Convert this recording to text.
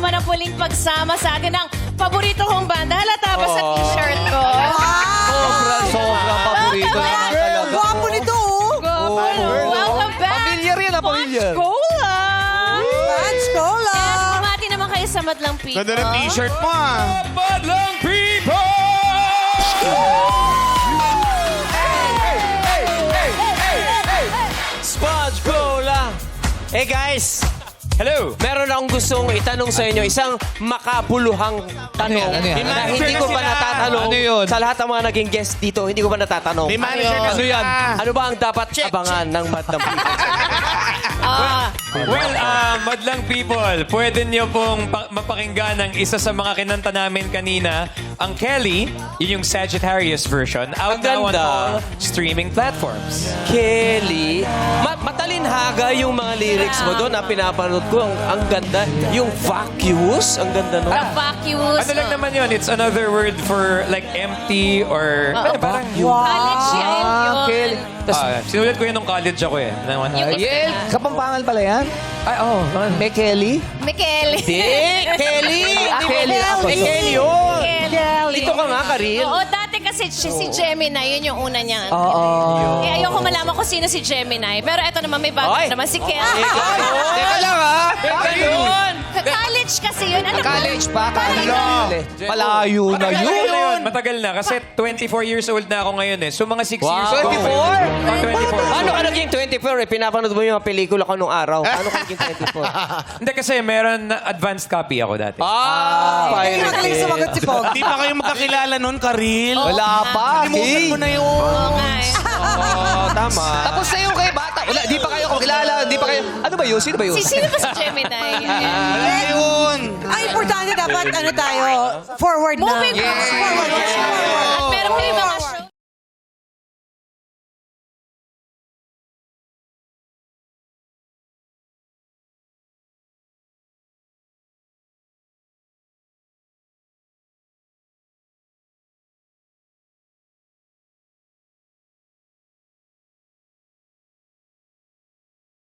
naman ang muling pagsama sa atin ng paborito kong banda. Halata ba sa t-shirt ko? Sobrang paborito naman talaga. Gwapo nito, oh. Welcome back! Pamilyar yan, pamilyar. Cola! Let's go lang. Yes, bumati naman kayo sa Madlang People. Ganda ng t-shirt mo, ah. Madlang People! Sponge Cola! Hey guys! Hello! Meron akong gustong itanong sa inyo, isang makabuluhang tanong Ano yan? na hindi ko pa natatanong sa lahat ng mga naging guest dito, hindi ko pa natatanong. May manager ka Ano yan? sila. Ano ba ang dapat abangan ng Madlang People? Well, Madlang People, pwede niyo pong mapakinggan ang isa sa mga kinanta namin kanina, ang Kelly, yun yung Sagittarius version, out Ang now on ganda. all streaming platforms. Kelly, matalinhaga yung mga lyrics mo doon na pinapanood ko. Ang ganda. Yung vacuous, ang ganda nun. The vacuous. Ano lang naman yun? It's another word for like empty or... parang College yan yun. Kelly. sinulat ko yun nung college ako eh. Yung Kapampangan pala yan? Ay, oh. May Kelly? Mikel. Kelly! Kelly. Kelly yun! Kelly. Dito ka nga, Karil. Oo, dati kasi si Gemini, yun yung una niya. Oo. Eh, ayoko malaman kung sino si Gemini. Pero eto naman, may bago Ay. naman si Kelly. Teka lang, ha? Teka yun! College kasi yun. Ano College pa? Ano? Palayo na yun. Matagal na kasi 24 years old na ako ngayon eh. So mga 6 years Wow. ago. 24? 24. Paano ka naging 24 eh? Pinapanood mo yung mga pelikula ko nung araw. Paano ka naging 24? Hindi kasi meron advanced copy ako dati. Hindi magaling sumagot si Pog. Di pa kayo magkakilala nun, Karil? Wala pa. Limutan mo na yun. Oo nga eh. Oo, tama. Tapos na yung kay bata. Wala, di pa kayo kakilala. Di pa kayo... Ano ba yun? Sino ba yun? Sino ba si Gemini? Ayan. Wala yun. Ang importante dapat, ano tayo, forward na. Moving forward.